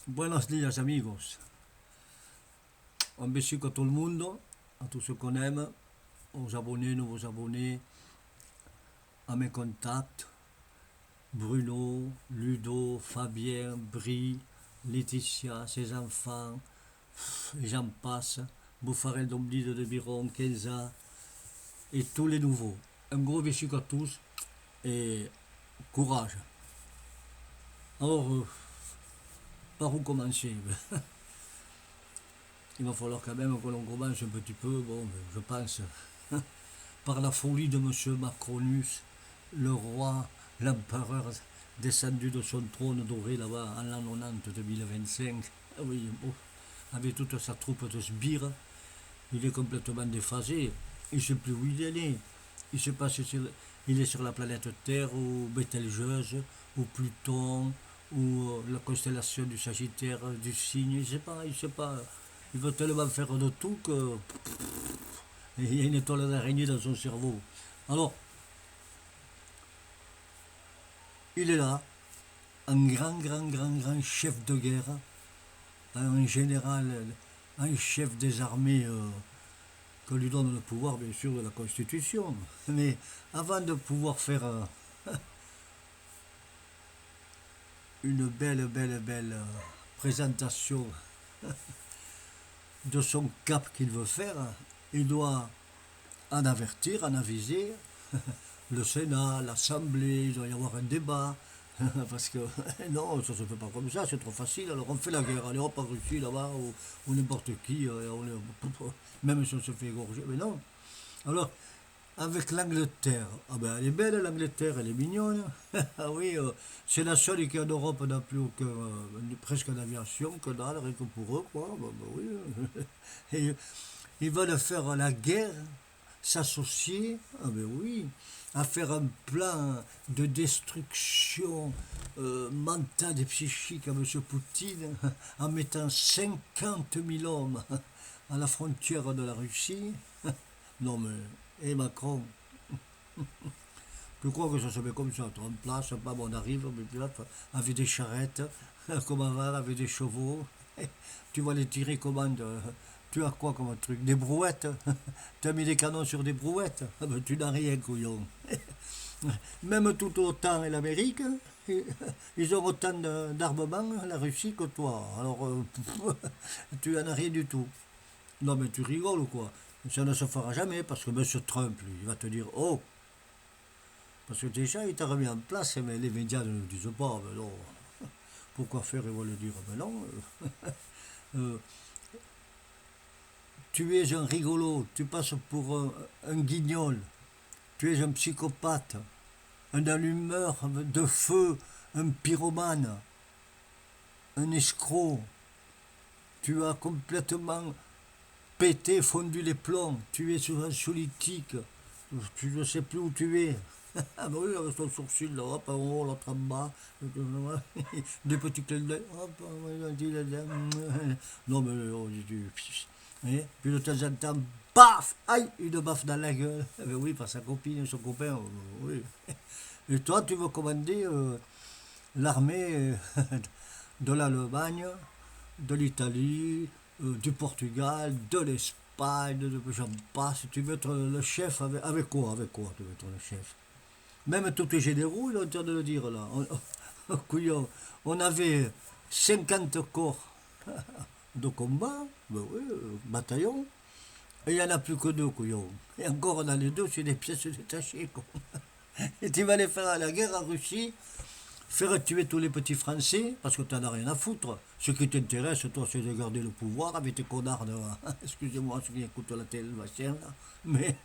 Buenos días amigos. Un besico à tout le monde, à tous ceux qu'on aime, aux abonnés, nouveaux abonnés, à mes contacts, Bruno, Ludo, Fabien, Brie, Laetitia, ses enfants, et j'en passe, Bouffarel d'Omblide de Biron, Kenza, et tous les nouveaux. Un gros besico à tous et courage. Alors, par où commencer? Il va falloir quand même que l'on commence un petit peu, bon, je pense, par la folie de M. Macronus, le roi, l'empereur descendu de son trône doré là-bas en l'an 90 2025. Ah oui, bon, avec toute sa troupe de sbires, il est complètement déphasé. Il ne sait plus où il est. Il sait pas si il est sur la planète Terre ou Bételgeuse ou Pluton ou la constellation du Sagittaire, du Cygne. Il ne sait pas, il sait pas. Il veut tellement faire de tout que il y a une étoile d'araignée dans son cerveau. Alors, il est là, un grand chef de guerre, un général, un chef des armées que lui donne le pouvoir, bien sûr, de la Constitution. Mais avant de pouvoir faire une belle présentation de son cap qu'il veut faire, il doit en avertir, en aviser le Sénat, l'Assemblée, il doit y avoir un débat. Parce que non, ça se fait pas comme ça, c'est trop facile. Alors on fait la guerre, allez hop, en Russie là-bas, ou n'importe qui, même si on se fait égorger, mais non. Alors, avec l'Angleterre, ah ben elle est belle l'Angleterre, elle est mignonne. Ah oui, c'est la seule qui en Europe n'a plus aucun, presque d'aviation, que dalle, rien que pour eux, quoi. Ben oui. Et ils veulent faire la guerre, s'associer, ah ben oui, à faire un plan de destruction mentale et psychique à M. Poutine, en mettant 50 000 hommes à la frontière de la Russie. Non mais, et Macron, je crois que ça se met comme ça, en place, bam, on arrive, avec des charrettes, comme avant, avec des chevaux. Tu vas les tirer comment tu as quoi comme truc? Des brouettes? Tu as mis des canons sur des brouettes? Ah ben, tu n'as rien, couillon. Même tout autant et l'Amérique, ils ont autant d'armement, la Russie, que toi. Alors, tu n'en as rien du tout. Non, mais tu rigoles ou quoi? Ça ne se fera jamais parce que M. Trump, lui, il va te dire, oh, parce que déjà, il t'a remis en place, mais les médias ne le disent pas. Mais non, pourquoi faire, ils vont le dire. Mais non, euh, tu es un rigolo, tu passes pour un guignol, tu es un psychopathe, un allumeur de feu, un pyromane, un escroc. Tu as complètement pété, fondu les plombs, tu es sur un solitique, tu ne sais plus où tu es. Ah bah oui, avec ton sourcil là, hop, en haut, l'autre en bas, des petits clins d'œil, hop, non mais puis de temps en temps, paf, aïe, une baffe dans la gueule. Eh ben oui, par sa copine, son copain, oui. Et toi, tu veux commander l'armée de l'Allemagne, de l'Italie, du Portugal, de l'Espagne, j'en passe. Tu veux être le chef avec quoi? Avec quoi tu veux être le chef? Même tous les généraux, ils ont intérêt de le dire là. Couillon, on avait 50 corps de combat, ben oui, bataillon, et il n'y en a plus que deux, couillon. Et encore, on a les deux, c'est des pièces détachées, quoi. Et tu vas aller faire la guerre en Russie, faire tuer tous les petits Français, parce que tu n'en as rien à foutre. Ce qui t'intéresse, toi, c'est de garder le pouvoir avec tes connards de... Excusez-moi ceux qui écoutent la télé, machin, là. Mais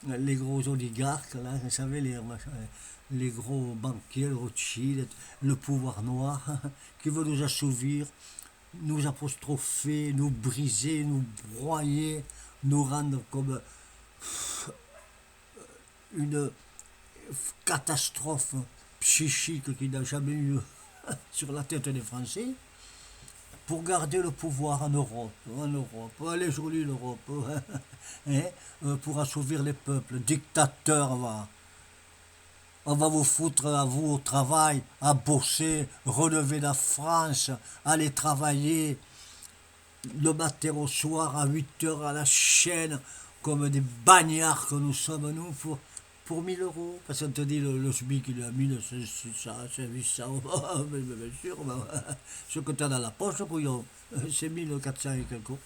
les gros oligarques, là, vous savez, les gros banquiers, le Rothschild, le pouvoir noir, qui veut nous assouvir, nous apostropher, nous briser, nous broyer, nous rendre comme une catastrophe psychique qu'il n'a jamais eu sur la tête des Français, pour garder le pouvoir en Europe. En Europe. Elle est jolie l'Europe. Hein, pour assouvir les peuples. Dictateur, va. On va vous foutre à vous au travail, à bosser, relever la France, aller travailler le matin au soir à 8 heures à la chaîne, comme des bagnards que nous sommes, nous, pour 1000 euros. Parce qu'on te dit le SMIC, il est à 1000, c'est 800. Mais bien sûr, ce que tu as dans la poche, couillon, c'est 1400 et quelques euros.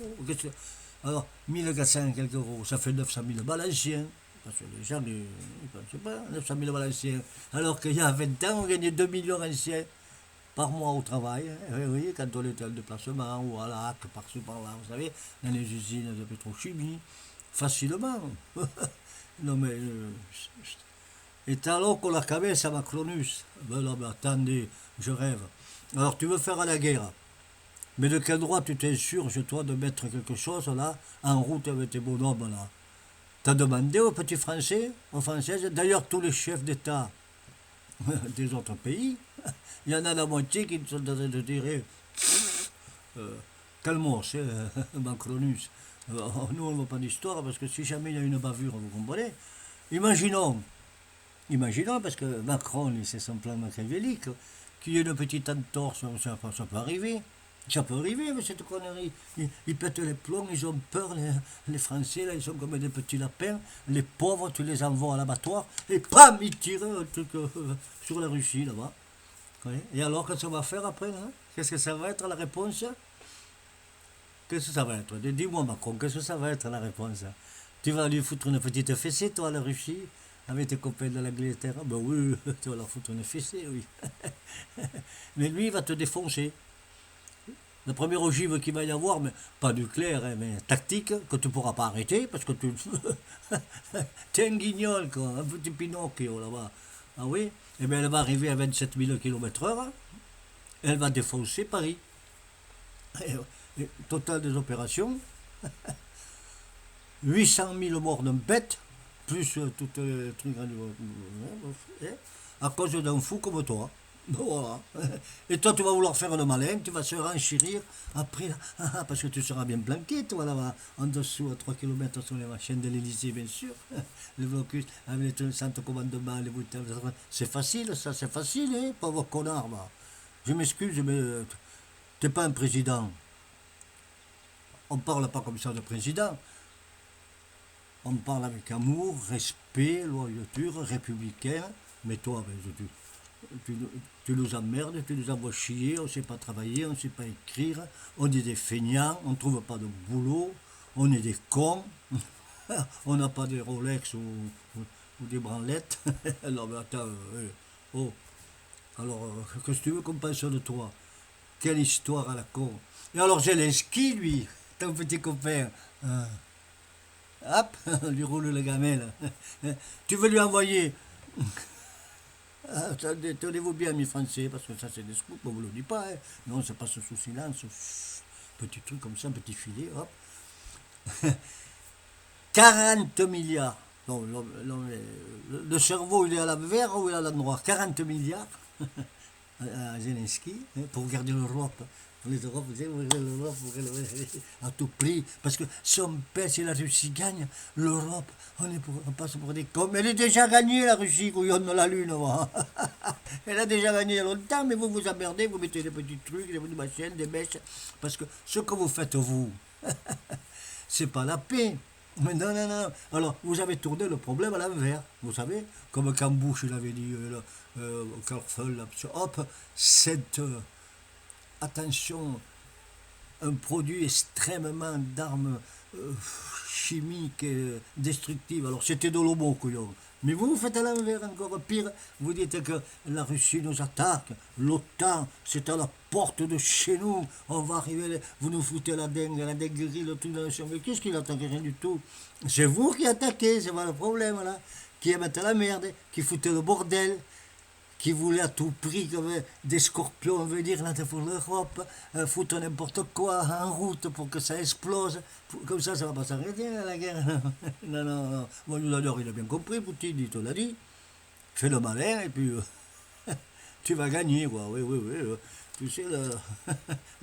Alors, 1400 et quelques euros, ça fait 900 000 balanciens. Parce que les gens, ils ne pensent pas, 900 000 balanciens. Alors qu'il y a 20 ans, on gagnait 2 millions anciens par mois au travail. Hein. Oui, oui, quand on était en déplacement ou à la hack, par-ci par-là, vous savez, dans les usines de pétrochimie, facilement. Non mais, et alors qu'on la cabesse à Macronus. Ben non, mais attendez, je rêve. Alors tu veux faire à la guerre, mais de quel droit tu t'insurges, toi, de mettre quelque chose là, en route avec tes bonhommes là? T'as demandé aux petits Français, aux Françaises, d'ailleurs tous les chefs d'État des autres pays, il y en a la moitié qui sont en train de dire calmos, Macronus. Nous, on ne veut pas d'histoire parce que si jamais il y a une bavure, vous comprenez. Imaginons, imaginons, parce que Macron, c'est son plan machiavélique, qu'il y ait une petite entorse, ça peut arriver. Ça peut arriver, mais cette connerie. Ils pètent les plombs, ils ont peur, les Français, là, ils sont comme des petits lapins. Les pauvres, tu les envoies à l'abattoir, et pam, ils tirent un truc, sur la Russie, là-bas. Oui. Et alors, qu'est-ce qu'on va faire après, là? Qu'est-ce que ça va être la réponse? Qu'est-ce que ça va être? Dis-moi, Macron, qu'est-ce que ça va être la réponse? Tu vas lui foutre une petite fessée, toi, à la Russie, avec tes copains de l'Angleterre? Ben oui, tu vas leur foutre une fessée, oui. Mais lui, il va te défoncer. La première ogive qu'il va y avoir, mais pas nucléaire, hein, mais tactique, que tu ne pourras pas arrêter, parce que tu es un guignol, quoi, un petit Pinocchio là-bas. Ah oui? Eh bien, elle va arriver à 27 000 km/h, elle va défoncer Paris. Et total des opérations, 800 000 morts d'un bête, plus tout le truc à cause d'un fou comme toi. Voilà. Et toi, tu vas vouloir faire le malin, tu vas se renchérir après, parce que tu seras bien planqué, toi, là-bas, en dessous, à 3 km sur les machines de l'Élysée, bien sûr. Le blocus, avec les centres de commandement, les bouteilles, c'est facile, ça, c'est facile, hein, pauvre connard, bah. Je m'excuse, mais t'es pas un président. On parle pas comme ça de président. On parle avec amour, respect, loyauté, républicain. Mais toi, ben, tu, tu nous emmerdes, tu nous envoies chier, on ne sait pas travailler, on ne sait pas écrire, on est des feignants, on ne trouve pas de boulot, on est des cons, on n'a pas de Rolex ou des branlettes. Alors, mais attends, oh, alors, qu'est-ce que tu veux qu'on pense de toi? Quelle histoire à la con. Et alors, Zelensky, lui, ton petit copain, hop, on lui roule la gamelle. Tu veux lui envoyer. Attendez, tenez-vous bien, mes Français, parce que ça, c'est des scoops, on ne vous le dit pas. Hein. Non, ça passe sous silence. Petit truc comme ça, petit filet, hop. 40 milliards. Non, le cerveau, il est à l'envers ou il est à l'endroit? 40 milliards à Zelensky, hein, pour garder l'Europe. Les Europes, vous savez, l'Europe, à tout prix. Parce que si on pèse, si la Russie gagne, l'Europe, on passe pour des cons. Mais elle est déjà gagnée, la Russie, couillonne de la Lune. Elle a déjà gagné il y a longtemps, mais vous vous emmerdez, vous mettez des petits trucs, des machines, des mèches. Parce que ce que vous faites, vous, c'est pas la paix. Mais non, non, non. Alors, vous avez tourné le problème à l'envers. Vous savez, comme quand Bush l'avait dit, Carfel, hop, cette. Attention, un produit extrêmement d'armes chimiques et destructives. Alors c'était de l'homo, couillon. Mais vous faites à l'envers, encore pire. Vous dites que la Russie nous attaque, l'OTAN, c'est à la porte de chez nous. On va arriver, vous nous foutez la dinguerie, le truc dans le champ. Mais qu'est-ce qu'il attaque? Rien du tout. C'est vous qui attaquez, c'est pas le problème, là. Qui aimait la merde, qui foutez le bordel, qui voulait à tout prix, comme des scorpions venir là pour l'Europe, foutre n'importe quoi en route pour que ça explose. Comme ça va pas s'arrêter la guerre. Non, non, non. Bon, d'ailleurs, il a bien compris, Poutine, il te l'a dit. Fais le malin et puis tu vas gagner, quoi. Oui, oui, oui. Tu sais,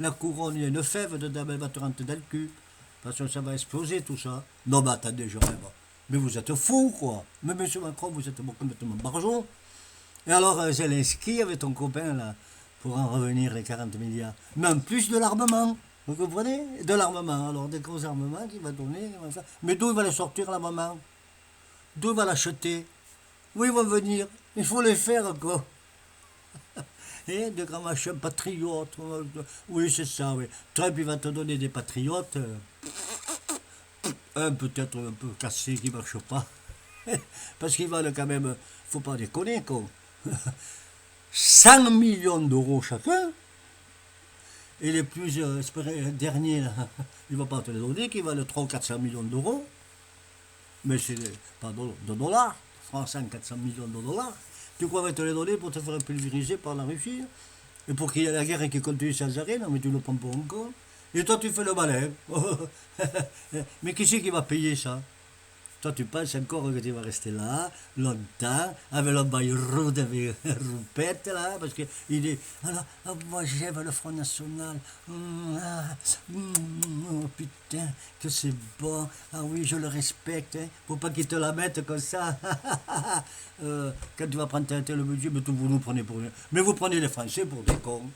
la couronne, il y a une fève dedans, elle va te rentrer dans le cul. Parce que ça va exploser tout ça. Non, mais attendez, je rêve. Mais vous êtes fou, quoi. Mais monsieur Macron, vous êtes complètement barjon. Et alors, Zelensky avec ton copain, là, pour en revenir les 40 milliards. Mais en plus de l'armement. Vous comprenez? De l'armement. Alors, des gros armements qu'il va donner. Mais d'où il va les sortir, l'armement? D'où il va l'acheter? Où ils vont venir? Il faut les faire, quoi. Et de grands machins patriotes. Oui, c'est ça, oui. Trump, il va te donner des patriotes. Un peut-être un peu cassé qui ne marche pas. Parce qu'ils valent quand même, faut pas déconner, quoi. 100 millions d'euros chacun. Et les plus derniers, là, il ne va pas te les donner, qui valent 300 ou 400 millions d'euros. Mais c'est pas de dollars, 300, 400 millions de dollars. Tu crois qu'on va te les donner pour te faire pulvériser par la Russie? Et pour qu'il y ait la guerre et qu'il continue sans arrêt? Non, mais tu ne le prends pas encore. Et toi, tu fais le malin. Mais qui c'est qui va payer ça? Toi, tu penses encore que tu vas rester là, longtemps, avec le Bayrou, avec Roupette, là, parce qu'il est. Alors, oh, moi, j'aime le Front National. Oh, putain, que c'est bon. Ah oui, je le respecte. Hein. Faut pas qu'il te la mette comme ça. Quand tu vas prendre le budget, mais vous nous prenez pour. Mais vous prenez les Français pour des cons.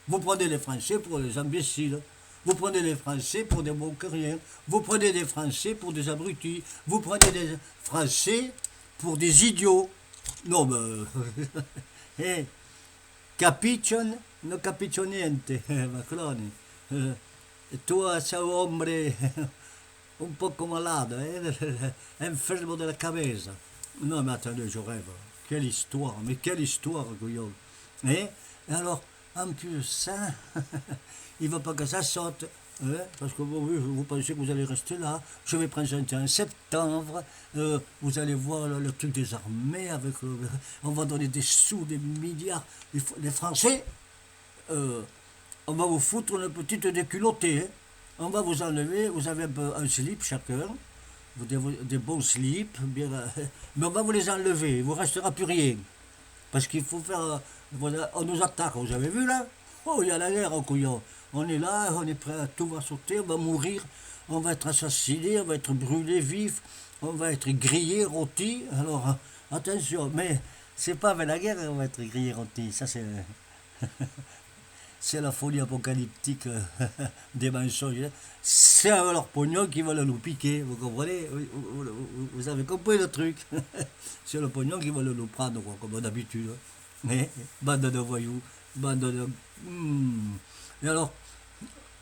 Vous prenez les Français pour des imbéciles. Vous prenez les Français pour des bons que rien. Vous prenez des Français pour des abrutis. Vous prenez des Français pour des idiots. Non, mais... eh, capiscono, non capisco niente, Macron. Toi, sei un hombre un poco malade, enfermo de la cabeza. Non, mais attendez, je rêve. Quelle histoire, mais quelle histoire, couillon. Et alors, en plus, ça, il ne veut pas que ça saute. Hein, parce que vous pensez que vous allez rester là. Je vais présenter en septembre. Vous allez voir le truc des armées. On va donner des sous, des milliards. Les Français, on va vous foutre une petite déculottée. Hein. On va vous enlever. Vous avez un slip chacun. Des bons slips. Bien, mais on va vous les enlever. Il ne vous restera plus rien. Parce qu'il faut faire. On nous attaque, vous avez vu là? Oh, il y a la guerre, couillon. On est là, on est prêt, tout va sauter, on va mourir, on va être assassiné, on va être brûlé vif, on va être grillé, rôti. Alors, attention, mais c'est pas avec la guerre qu'on va être grillé, rôti. Ça, c'est la folie apocalyptique des mensonges. C'est avec leur pognon qui veulent nous piquer, vous comprenez? Vous avez compris le truc? C'est le pognon qui veulent nous prendre, quoi, comme d'habitude. Mais, bande de voyous, bande de... Et alors,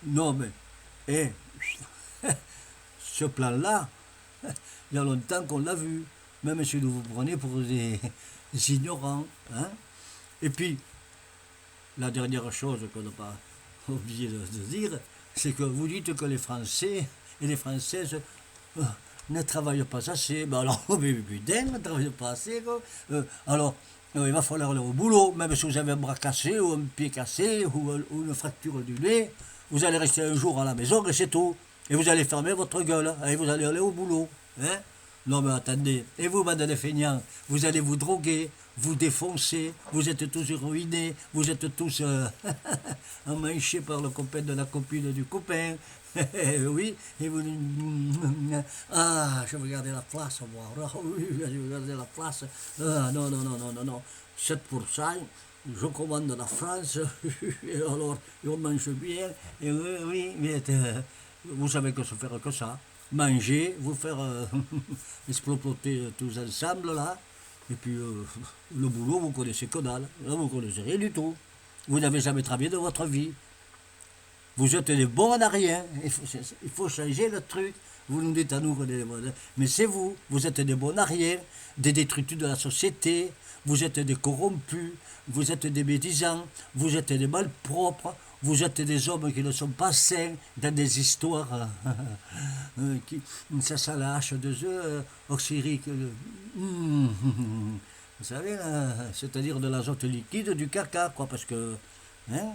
non mais, eh, ce plan-là, il y a longtemps qu'on l'a vu, même si vous vous prenez pour des ignorants. Hein? Et puis, la dernière chose qu'on n'a pas oublié de dire, c'est que vous dites que les Français et les Françaises ne travaillent pas assez. Ben alors, mais putain, ne travaillent pas assez. Quoi. Alors, il va falloir aller au boulot, même si vous avez un bras cassé ou un pied cassé ou une fracture du nez, vous allez rester un jour à la maison et c'est tout. Et vous allez fermer votre gueule et vous allez aller au boulot. Hein? Non mais attendez, et vous, bande de feignants, vous allez vous droguer, vous défoncer, vous êtes tous ruinés, vous êtes tous emmanchés par le copain de la copine du copain. Oui, et vous... Ah, je vais regarder la place, moi. Oui, je vais regarder la place. Ah, non, non, non, non, non, non. 7%, je commande la France, et alors, on mange bien, et oui, mais vous savez que se faire que ça. Manger, vous faire exploiter tous ensemble là, et puis le boulot, vous connaissez que dalle, là vous connaissez rien du tout. Vous n'avez jamais travaillé de votre vie. Vous êtes des bons en rien. Il faut changer le truc. Vous nous dites à nous qu'on est des bons. Mais c'est vous. Vous êtes des bons en rien, des détritus de la société. Vous êtes des corrompus. Vous êtes des médisants. Vous êtes des malpropres. Vous êtes des hommes qui ne sont pas sains dans des histoires. Ça la hache de œufs oxyrique. Vous savez, c'est-à-dire de l'azote liquide, du caca, quoi, parce que hein,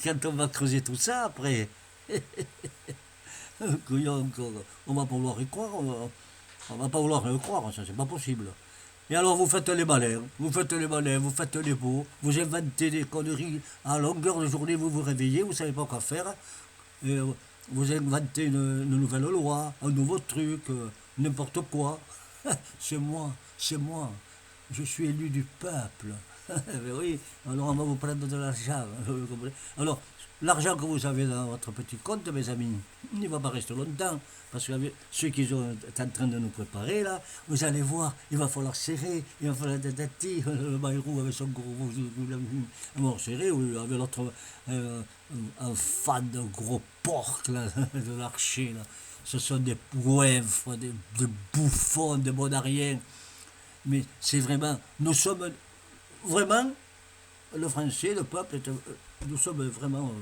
quand on va creuser tout ça, après, on va pas vouloir y croire, on va pas vouloir y croire, ça c'est pas possible. Et alors vous faites les malins, vous faites les malins, vous faites les beaux, vous inventez des conneries à longueur de journée, vous vous réveillez, vous savez pas quoi faire, et vous inventez une nouvelle loi, un nouveau truc, n'importe quoi. C'est moi, je suis élu du peuple. Mais oui, alors on va vous prendre de l'argent. Vous comprenez. Alors, l'argent que vous avez dans votre petit compte, mes amis, il ne va pas rester longtemps. Parce que ceux qui sont en train de nous préparer, là, vous allez voir, il va falloir serrer, il va falloir tatati, le Bayrou avec son gros mort serré, ou avec l'autre, un fan de gros porc, là, de l'archer, là. Ce sont des poèvres, des bouffons, des bonariens. Mais c'est vraiment, nous sommes vraiment, le français, le peuple, nous sommes vraiment,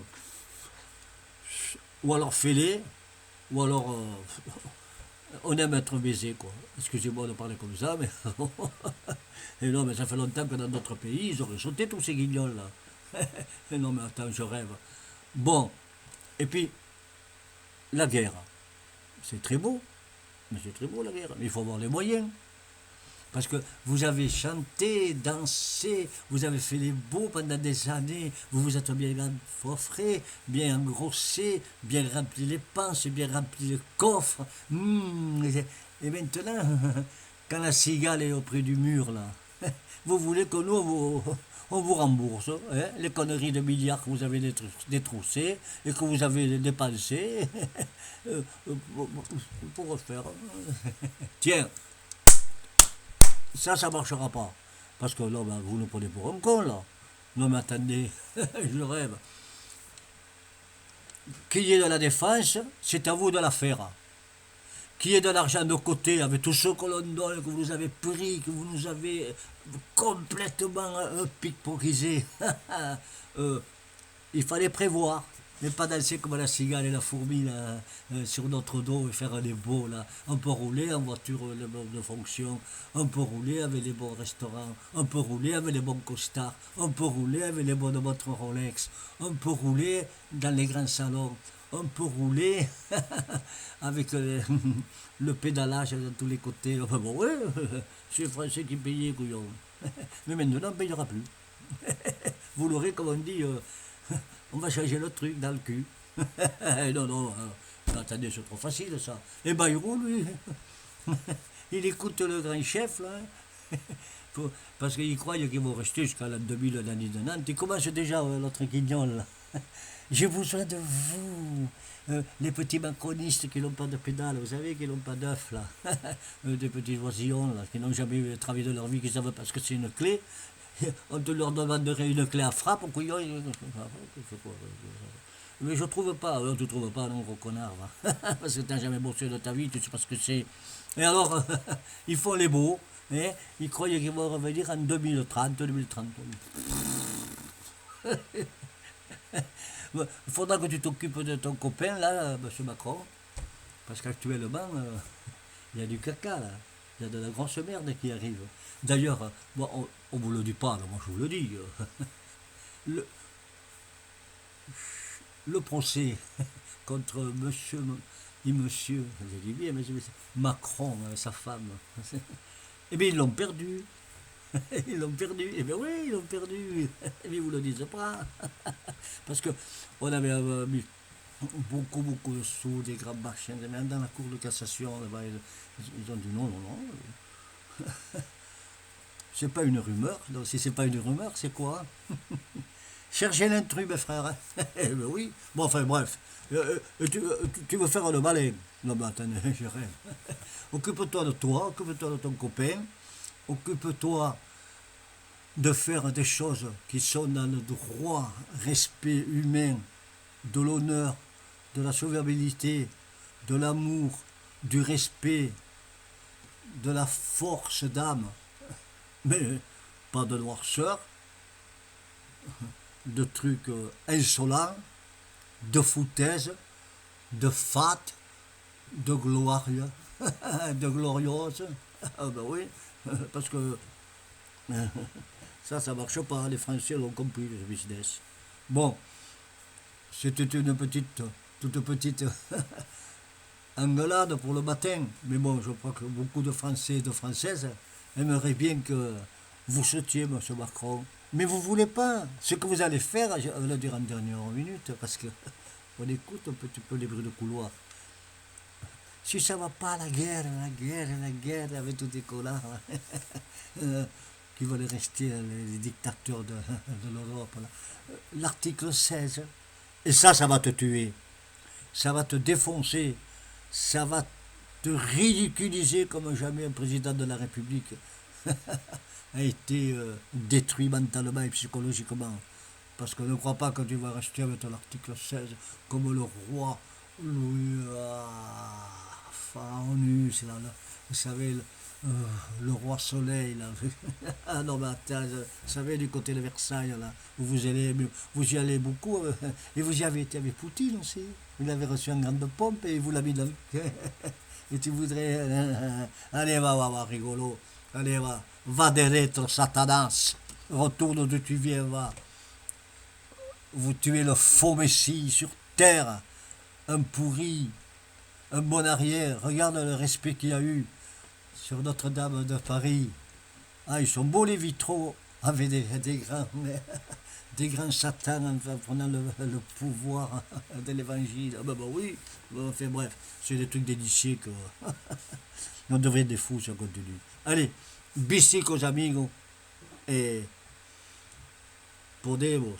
ou alors fêlés, ou alors on aime être baisé, quoi. Excusez-moi de parler comme ça, mais. Et non, mais ça fait longtemps que dans d'autres pays, ils auraient sauté tous ces guignols-là. Et non, mais attends, je rêve. Bon, et puis, la guerre. C'est très beau, mais c'est très beau la guerre. Mais il faut avoir les moyens. Parce que vous avez chanté, dansé, vous avez fait les beaux pendant des années, vous vous êtes bien coffré, bien engrossé, bien rempli les panses, bien rempli les coffres. Et maintenant, quand la cigale est auprès du mur, là, vous voulez que nous, on vous rembourse hein, les conneries de milliards que vous avez détroussées et que vous avez dépensées pour refaire. Tiens, ça marchera pas. Parce que là, ben, vous nous prenez pour un con, là. Non, mais attendez, je rêve. Qu'il y ait de la défense, c'est à vous de la faire. Qu'il y ait de l'argent de côté avec tout ce que l'on donne, que vous nous avez pris, que vous nous avez complètement pickpocketé. Il fallait prévoir. Mais pas danser comme la cigale et la fourmi là, sur notre dos et faire des beaux là. On peut rouler en voiture de fonction, on peut rouler avec les bons restaurants, on peut rouler avec les bons costards, on peut rouler avec les bonnes montres Rolex, on peut rouler dans les grands salons, on peut rouler avec le pédalage de tous les côtés. Enfin bon, ouais, c'est les Français qui payaient, couillon. Mais maintenant, on ne payera plus. Vous l'aurez, comme on dit, on va changer le truc dans le cul. Non, non, attendez, c'est trop facile ça. Et Bayrou, lui, il écoute le grand chef, là, parce qu'il croit qu'ils vont rester jusqu'à l'an 2000, l'année de Nantes. Il commence déjà, l'autre guignol, là. J'ai besoin de vous, les petits macronistes qui n'ont pas de pédale, vous savez, qui n'ont pas d'œuf, là. Des petits oisillons, là, qui n'ont jamais travaillé de leur vie, qui savent parce que c'est une clé. On te leur demanderait une clé à frappe, au couillon. Mais je trouve pas, tu trouves pas, non, gros connard, va. Parce que t'as jamais bossé de ta vie, tu sais pas ce que c'est. Et alors, ils font les beaux, hein, ils croyaient qu'ils vont revenir en 2030, 2030. Il faudra que tu t'occupes de ton copain, là, M. Macron, parce qu'actuellement, il y a du caca, là. Il y a de la grosse merde qui arrive. D'ailleurs, bon, on ne vous le dit pas, mais moi je vous le dis. Le, le procès contre monsieur, j'ai dit bien, Macron, sa femme, eh bien ils l'ont perdu. Ils l'ont perdu. Eh bien oui, ils l'ont perdu. Mais ils ne vous le disent pas. Parce qu'on avait mis beaucoup de sous, des grands machins. Même dans la cour de cassation, là-bas, ils ont dit non, non, non. C'est pas une rumeur. Donc, si c'est pas une rumeur, c'est quoi? Cherchez l'intrus, mes frères. Eh ben oui. Bon, enfin, bref. Tu veux faire le balai? Non, mais attendez, je rêve. Occupe-toi de toi, occupe-toi de ton copain. Occupe-toi de faire des choses qui sont dans le droit, respect humain, de l'honneur, de la solvabilité, de l'amour, du respect, de la force d'âme, mais pas de noirceur, de trucs insolents, de foutaise, de fat, de glorieux, de gloriose. Ah ben oui, parce que ça marche pas, les Français l'ont compris, le business. Bon, c'était une toute petite engueulade pour le matin, mais bon, je crois que beaucoup de Français et de Françaises aimeraient bien que vous sautiez, M. Macron. Mais vous ne voulez pas. Ce que vous allez faire, je vais le dire en dernière minute, parce que on écoute un petit peu les bruits de couloir. Si ça ne va pas, la guerre, avec tous ces connards, qui veulent rester les dictateurs de l'Europe. L'article 16, et ça va te tuer, ça va te défoncer, ça va te ridiculiser comme jamais un président de la République a été détruit mentalement et psychologiquement. Parce que ne crois pas que tu vas rester avec l'article 16 comme le roi Louis Pharaonus, là, vous savez, le roi Soleil, là. Ah non, mais attends, vous savez, du côté de Versailles, là, où vous y allez beaucoup, et vous y avez été avec Poutine aussi. Vous l'avez reçu en grande pompe et vous l'avez mis dans le... Et tu voudrais... allez, va, rigolo. Allez, va des lettres, Satanas. Retourne d'où tu viens, va. Vous tuez le faux Messie sur terre, un pourri, un bon arrière. Regarde le respect qu'il y a eu sur Notre-Dame de Paris. Ah, ils sont beaux les vitraux, avec des grands satans en prenant le pouvoir de l'évangile. Ah bah oui, enfin bref, c'est des trucs délicieux que on devrait être des fous si on continue. Allez, besitos amigos et podemos.